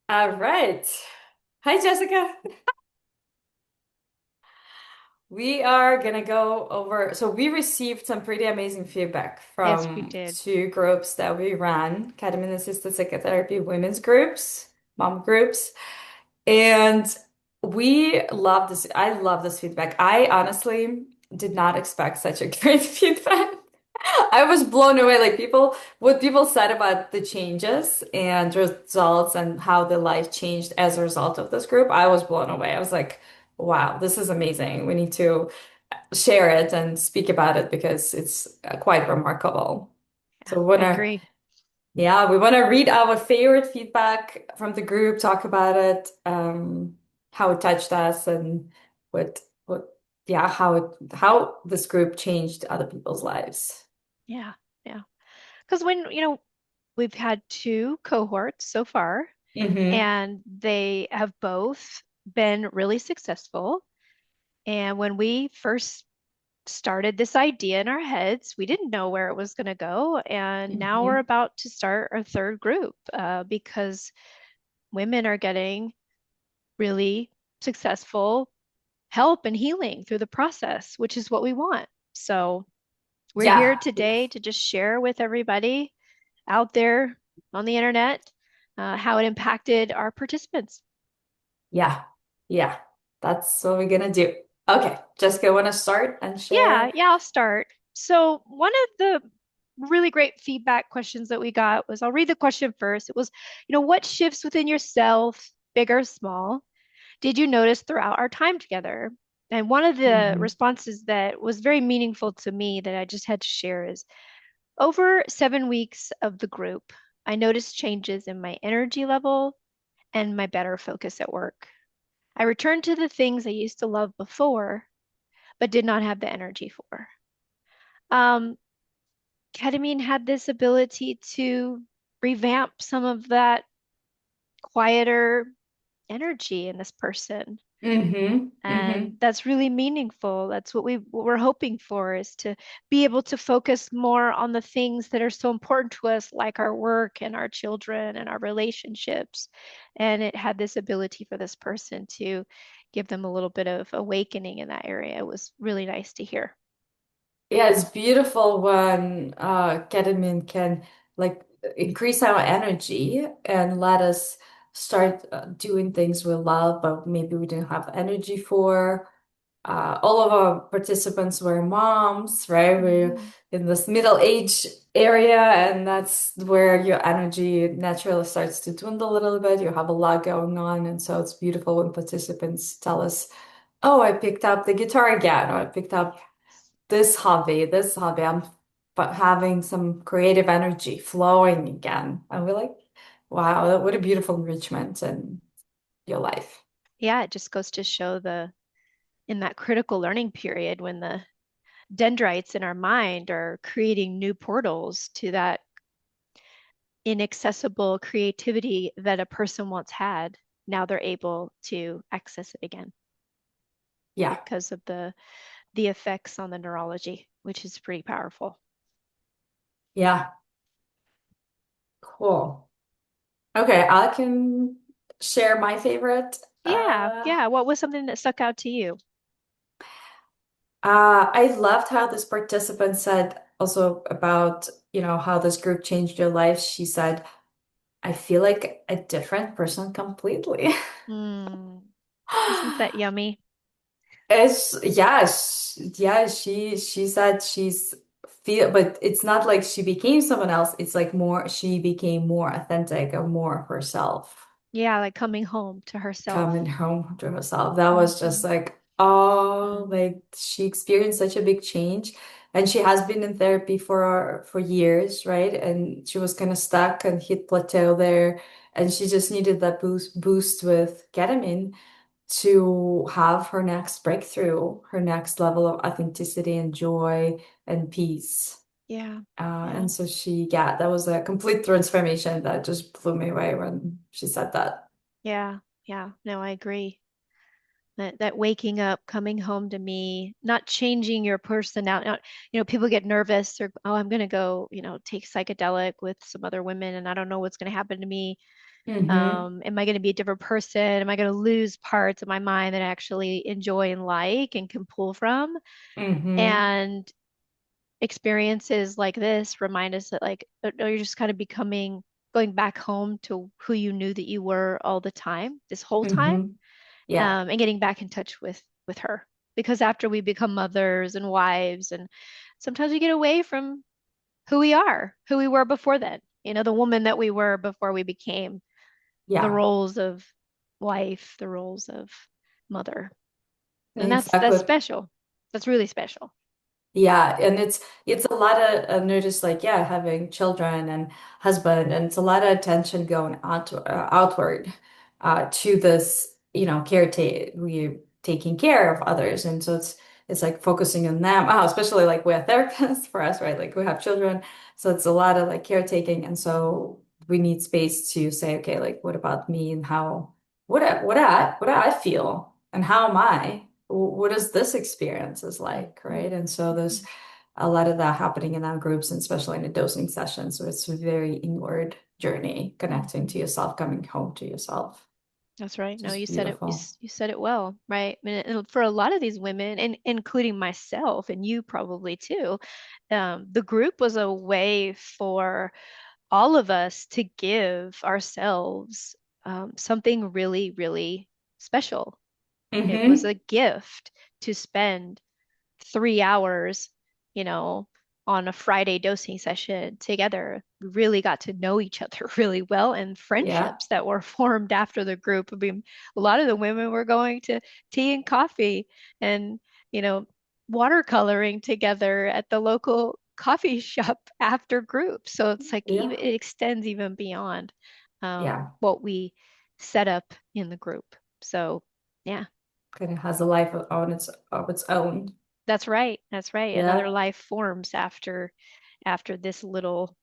All right. Hi, Jessica. We are gonna go over. So we received some pretty amazing feedback Yes, we from did. two groups that we ran, Ketamine-Assisted Psychotherapy women's groups, mom groups, and we love this. I love this feedback. I honestly did not expect such a great feedback. I was blown away. Like what people said about the changes and results and how the life changed as a result of this group. I was blown away. I was like, wow, this is amazing. We need to share it and speak about it because it's quite remarkable. Yeah, So I agree. we wanna read our favorite feedback from the group, talk about it, how it touched us and what, yeah, how this group changed other people's lives. Yeah, yeah. Because we've had two cohorts so far, Mm-hmm. and they have both been really successful. And when we first started this idea in our heads, we didn't know where it was going to go. And now we're Mm-hmm. about to start our third group because women are getting really successful help and healing through the process, which is what we want. So, we're here Yeah. today to just share with everybody out there on the internet how it impacted our participants. Yeah. Yeah. That's what we're gonna do. Okay. Jessica, wanna start and Yeah, share? yeah, I'll start. So, one of the really great feedback questions that we got was I'll read the question first. It was, what shifts within yourself, big or small, did you notice throughout our time together? And one of the Mm-hmm. responses that was very meaningful to me that I just had to share is over 7 weeks of the group, I noticed changes in my energy level and my better focus at work. I returned to the things I used to love before, but did not have the energy for. Um, Ketamine had this ability to revamp some of that quieter energy in this person. Mm-hmm. Mm-hmm. And that's really meaningful. That's what we're hoping for is to be able to focus more on the things that are so important to us, like our work and our children and our relationships. And it had this ability for this person to give them a little bit of awakening in that area. It was really nice to hear. Yeah, it's beautiful when ketamine can like increase our energy and let us start doing things we love, but maybe we didn't have energy for. All of our participants were moms, right? We're Mhm. in this middle age area, and that's where your energy naturally starts to dwindle a little bit. You have a lot going on, and so it's beautiful when participants tell us, "Oh, I picked up the guitar again," or "I picked up this hobby. I'm but having some creative energy flowing again." And we're like, wow, what a beautiful enrichment in your life. Yeah, it just goes to show in that critical learning period when the dendrites in our mind are creating new portals to that inaccessible creativity that a person once had. Now they're able to access it again Yeah, because of the effects on the neurology, which is pretty powerful. yeah, cool. Okay, I can share my favorite. Yeah, yeah. What was something that stuck out to you? I loved how this participant said also about, how this group changed your life. She said, I feel like a different person completely. Mm, isn't that yummy? Yeah, she said she's feel, but it's not like she became someone else. It's like more she became more authentic and more herself, Yeah, like coming home to coming herself. home to herself. That was just Mhm. like, oh, Mm. like she experienced such a big change. And she has been in therapy for years, right? And she was kind of stuck and hit plateau there. And she just needed that boost with ketamine to have her next breakthrough, her next level of authenticity and joy and peace. Yeah, yeah, And so that was a complete transformation that just blew me away when she said that. yeah, yeah. No, I agree. That waking up, coming home to me, not changing your personality. People get nervous or, oh, I'm gonna go, take psychedelic with some other women and I don't know what's gonna happen to me. Mm-hmm. Am I going to be a different person? Am I going to lose parts of my mind that I actually enjoy and like and can pull from? Mm-hmm. And experiences like this remind us that like no, you're just kind of becoming going back home to who you knew that you were all the time, this whole time, Mm-hmm. Yeah. and getting back in touch with her. Because after we become mothers and wives, and sometimes we get away from who we are, who we were before then. The woman that we were before we became the Yeah. roles of wife, the roles of mother. And that's Exactly. special. That's really special. Yeah, and it's a lot of notice like yeah, having children and husband, and it's a lot of attention going outward to this, caretaking, we taking care of others, and so it's like focusing on them. Oh, especially like we're therapists for us, right? Like we have children, so it's a lot of like caretaking, and so we need space to say, okay, like what about me and how what do I feel and how am I? What is this experience is like, Mhm. right? And so there's Mhm. a lot of that happening in our groups, and especially in the dosing session. So it's a very inward journey, connecting to Mhm. yourself, coming home to yourself. That's right. No, Just you said it. beautiful. You said it well, right? I mean, and for a lot of these women, and including myself, and you probably too, the group was a way for all of us to give ourselves something really, really special. It was Mm-hmm. a gift to spend 3 hours, you know, on a Friday dosing session together. We really got to know each other really well, and Yeah. friendships that were formed after the group. I mean, a lot of the women were going to tea and coffee and, you know, watercoloring together at the local coffee shop after group. So it's like even Yeah. it extends even beyond Yeah. what we set up in the group. So yeah. Kind of has a life of its own. That's right. That's right. Another Yeah. life forms after this little,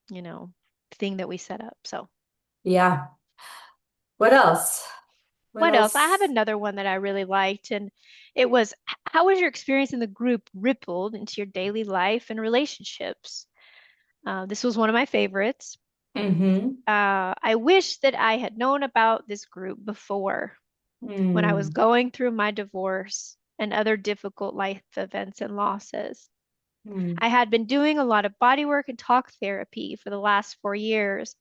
you know, thing that we set up. So, Yeah. What else? What what else? I have else? another one that I really liked, and it was how was your experience in the group rippled into your daily life and relationships? This was one of my favorites. Mm-hmm. I wish that I had known about this group before when I was Mm. going through my divorce and other difficult life events and losses. Mm. I had been doing a lot of body work and talk therapy for the last 4 years,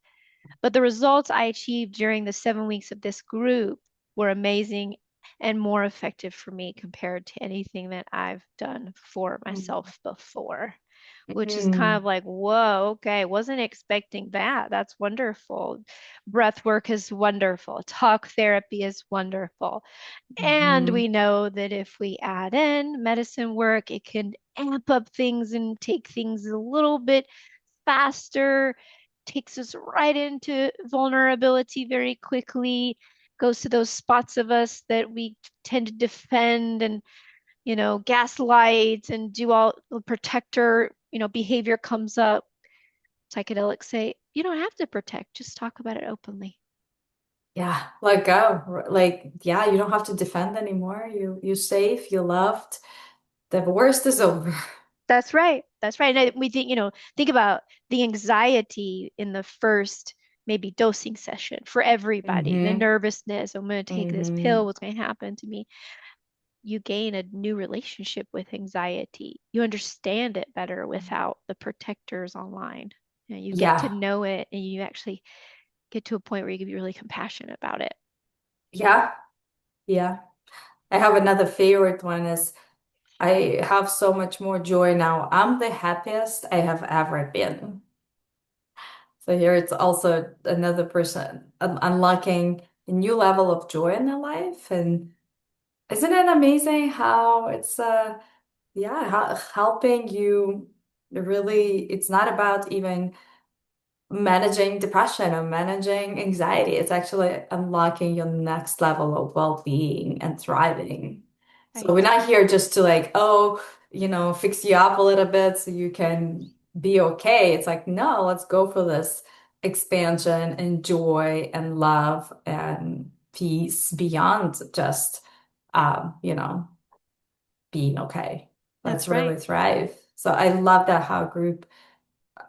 but the results I achieved during the 7 weeks of this group were amazing and more effective for me compared to anything that I've done for Mm. myself before, which is kind Mm. of like, whoa, okay, wasn't expecting that. That's wonderful. Breath work is wonderful. Talk therapy is wonderful. And Mm-hmm. we know that if we add in medicine work, it can amp up things and take things a little bit faster, takes us right into vulnerability very quickly, goes to those spots of us that we tend to defend and, gaslight and do all the protector, behavior comes up. Psychedelics say, you don't have to protect, just talk about it openly. Yeah, let go. Like, yeah, you don't have to defend anymore. You're safe, you're loved. The worst is over. That's right. That's right. And we think about the anxiety in the first maybe dosing session for everybody, the Mm-hmm. nervousness, I'm going to take this Mm-hmm. pill, what's going to happen to me? You gain a new relationship with anxiety. You understand it better without the protectors online. You get to Yeah. know it and you actually get to a point where you can be really compassionate about it. Yeah. Yeah. I have another favorite one is I have so much more joy now. I'm the happiest I have ever been. So here it's also another person unlocking a new level of joy in their life. And isn't it amazing how it's yeah, helping you really, it's not about even managing depression or managing anxiety. It's actually unlocking your next level of well-being and thriving. So we're Right. not here just to like, oh, fix you up a little bit so you can be okay. It's like, no, let's go for this expansion and joy and love and peace beyond just, being okay. Let's That's right. really thrive. So I love that how group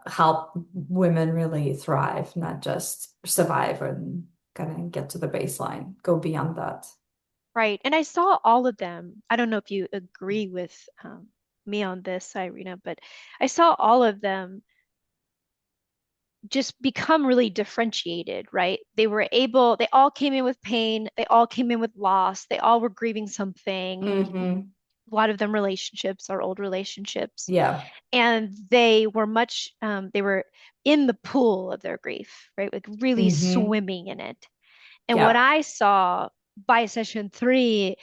help women really thrive, not just survive and kind of get to the baseline, go beyond that. Right. And I saw all of them. I don't know if you agree with me on this, Irina, but I saw all of them just become really differentiated, right? They all came in with pain, they all came in with loss, they all were grieving something. Hmm. A lot of them relationships or old relationships. Yeah. And they were in the pool of their grief, right? Like really Hmm. swimming in it. And what Yeah. I saw by session three,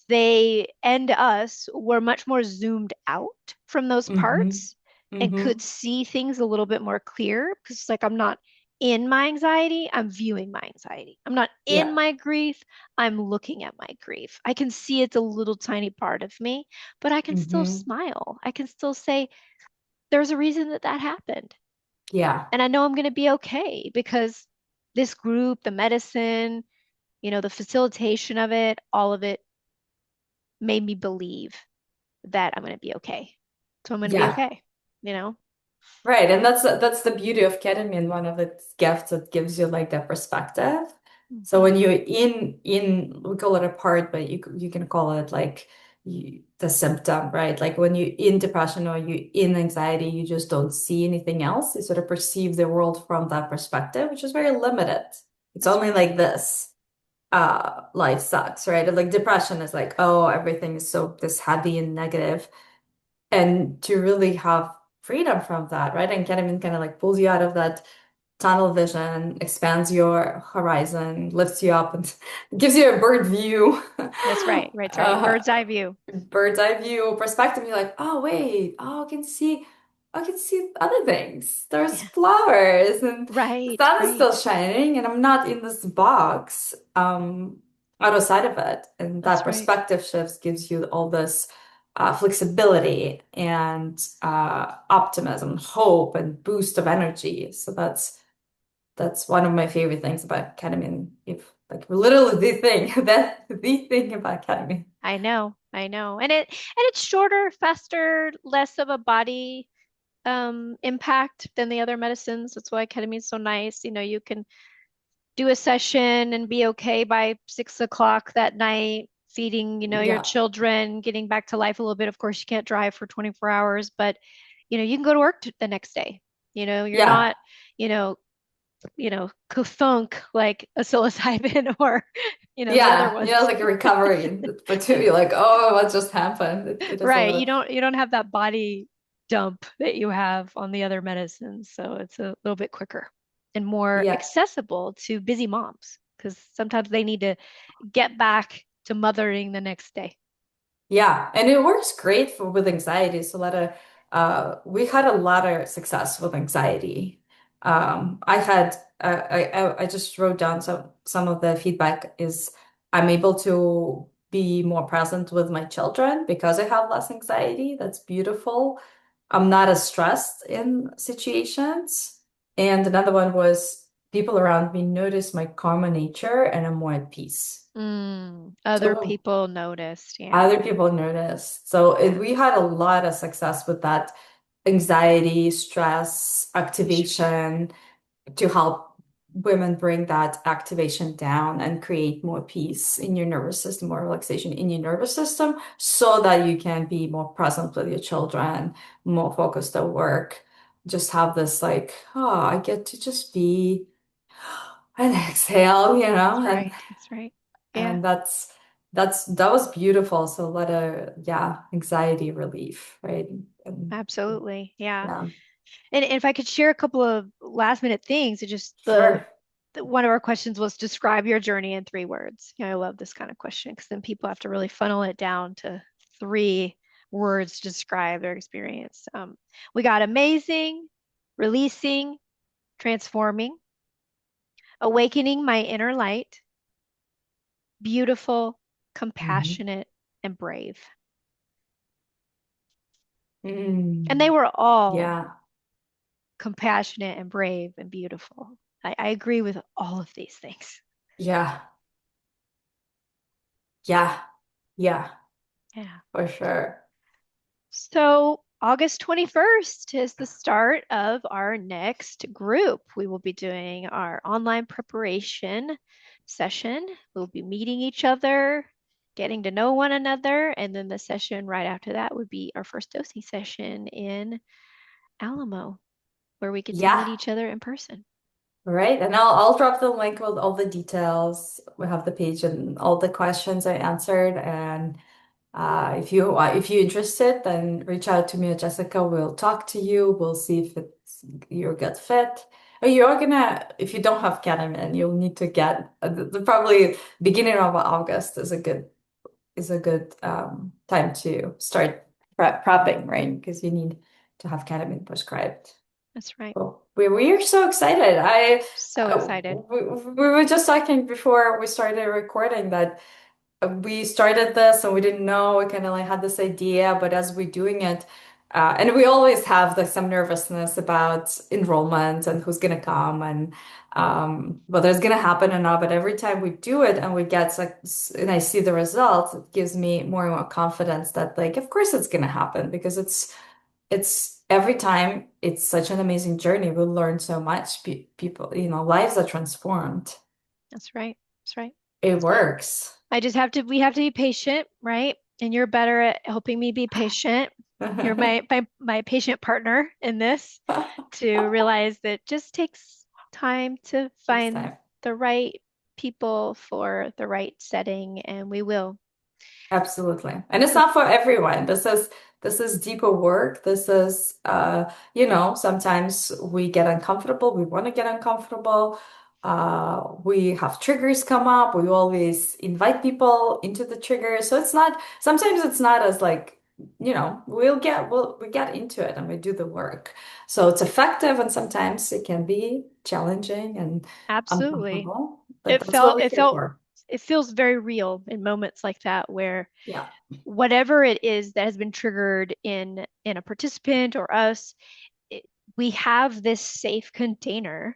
they and us were much more zoomed out from those Hmm. parts and could Hmm. see things a little bit more clear because it's like I'm not in my anxiety, I'm viewing my anxiety. I'm not in Yeah. my grief, I'm looking at my grief. I can see it's a little tiny part of me, but I can still Hmm. smile. I can still say, there's a reason that that happened. Yeah. And I know I'm going to be okay because this group, the medicine, the facilitation of it, all of it made me believe that I'm going to be okay. So I'm going to be Yeah. okay, you know? Right, and that's the beauty of ketamine. One of its gifts, it gives you like that perspective. So Hmm. when you're in we call it a part, but you can call it like the symptom, right? Like when you're in depression or you're in anxiety, you just don't see anything else. You sort of perceive the world from that perspective, which is very limited. It's That's only right. like this. Life sucks, right? Like depression is like, oh, everything is so this heavy and negative, and to really have freedom from that, right? And ketamine kind of like pulls you out of that tunnel vision, expands your horizon, lifts you up, and gives you a bird view. That's right. Right. Right. uh, Bird's eye view. Bird's eye view perspective. You're like, oh wait, oh I can see other things. There's Yeah. flowers and the Right. sun is still Right. shining and I'm not in this box, outside of it. And that That's right. perspective shifts gives you all this flexibility and optimism, hope, and boost of energy. So that's one of my favorite things about ketamine. If like literally the thing that the thing about ketamine. I know. I know. And it's shorter, faster, less of a body impact than the other medicines. That's why ketamine's so nice. You can do a session and be okay by 6 o'clock that night, feeding, your Yeah. children, getting back to life a little bit. Of course, you can't drive for 24 hours, but you can go to work the next day. You're Yeah. not, you know, kafunk like a psilocybin or, the other Yeah. ones. Like a recovery. But too, you're like, oh, what just happened? It is a Right. You little, don't you don't have that body dump that you have on the other medicines. So it's a little bit quicker and more yeah. accessible to busy moms because sometimes they need to get back to mothering the next day. Yeah, and it works great for with anxiety. So a lot of we had a lot of success with anxiety. I had I just wrote down some of the feedback is I'm able to be more present with my children because I have less anxiety. That's beautiful. I'm not as stressed in situations. And another one was people around me notice my calmer nature and I'm more at peace. Other So people noticed. Yeah, other people noticed. So yeah. we had a lot of success with that anxiety, stress, activation to help women bring that activation down and create more peace in your nervous system, more relaxation in your nervous system, so that you can be more present with your children, more focused at work. Just have this like, oh, I get to just be and exhale, That's and right. That's right. Yeah, and that was beautiful. So a lot of anxiety relief, right? And absolutely. Yeah. yeah, And if I could share a couple of last minute things, it just sure. one of our questions was describe your journey in 3 words. I love this kind of question because then people have to really funnel it down to 3 words to describe their experience. We got amazing, releasing, transforming, awakening my inner light, beautiful, Mhm. compassionate, and brave. And they Mm, were all yeah, compassionate and brave and beautiful. I agree with all of these things. yeah, yeah, yeah, Yeah. for sure. So August 21st is the start of our next group. We will be doing our online preparation session. We'll be meeting each other, getting to know one another, and then the session right after that would be our first dosing session in Alamo, where we get to meet Yeah, each other in person. right. And I'll drop the link with all the details. We have the page and all the questions I answered. And if you're interested, then reach out to me or Jessica. We'll talk to you. We'll see if it's your gut fit. Or you're gonna, if you don't have ketamine, you'll need to get probably beginning of August is a good time to start prepping, right? Because you need to have ketamine prescribed. That's right. Well, we are so excited. So excited. We were just talking before we started recording that we started this and we didn't know. We kind of like had this idea, but as we're doing it, and we always have like some nervousness about enrollment and who's gonna come and whether it's gonna happen or not. But every time we do it and we get like, and I see the results, it gives me more and more confidence that like, of course it's gonna happen because it's every time it's such an amazing journey. We learn so much. People, lives are transformed. That's right. That's right. It works. We have to be patient, right? And you're better at helping me be patient. You're my patient partner in this to realize that it just takes time to Takes find time. the right people for the right setting, and we will. Absolutely. And it's We'll not for everyone. This is deeper work. This is sometimes we get uncomfortable. We want to get uncomfortable. We have triggers come up. We always invite people into the triggers. So sometimes it's not as like, we get into it and we do the work. So it's effective and sometimes it can be challenging and absolutely. uncomfortable, but It that's what felt we're it here felt for. it feels very real in moments like that where Yeah. whatever it is that has been triggered in a participant or us, it, we have this safe container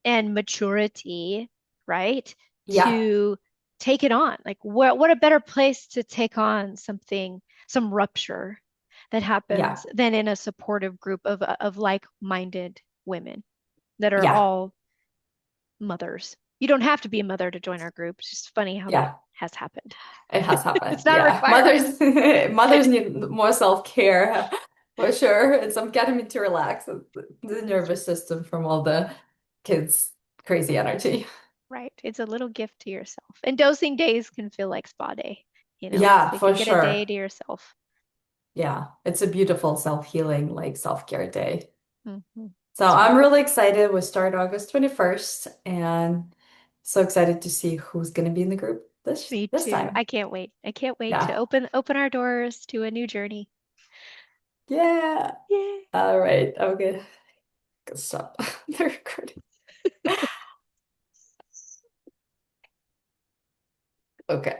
and maturity, right? Yeah. To take it on. Like what a better place to take on something, some rupture that Yeah. happens than in a supportive group of like-minded women that are Yeah. all mothers. You don't have to be a mother to join our group. It's just funny how that Yeah. has happened. It has happened. It's not a Yeah. requirement. Mothers need more self-care for sure. And some ketamine to relax the nervous system from all the kids' crazy energy. Right. It's a little gift to yourself. And dosing days can feel like spa day, Yeah, so you for can get a day sure. to yourself. Yeah. It's a beautiful self-healing, like self-care day. So That's I'm right. really excited. We start August 21st and so excited to see who's going to be in the group Me this too. time. I can't wait. I can't wait to Yeah. open our doors to a new journey. Yeah. Yay. All right. Okay. Good stop the recording. Okay.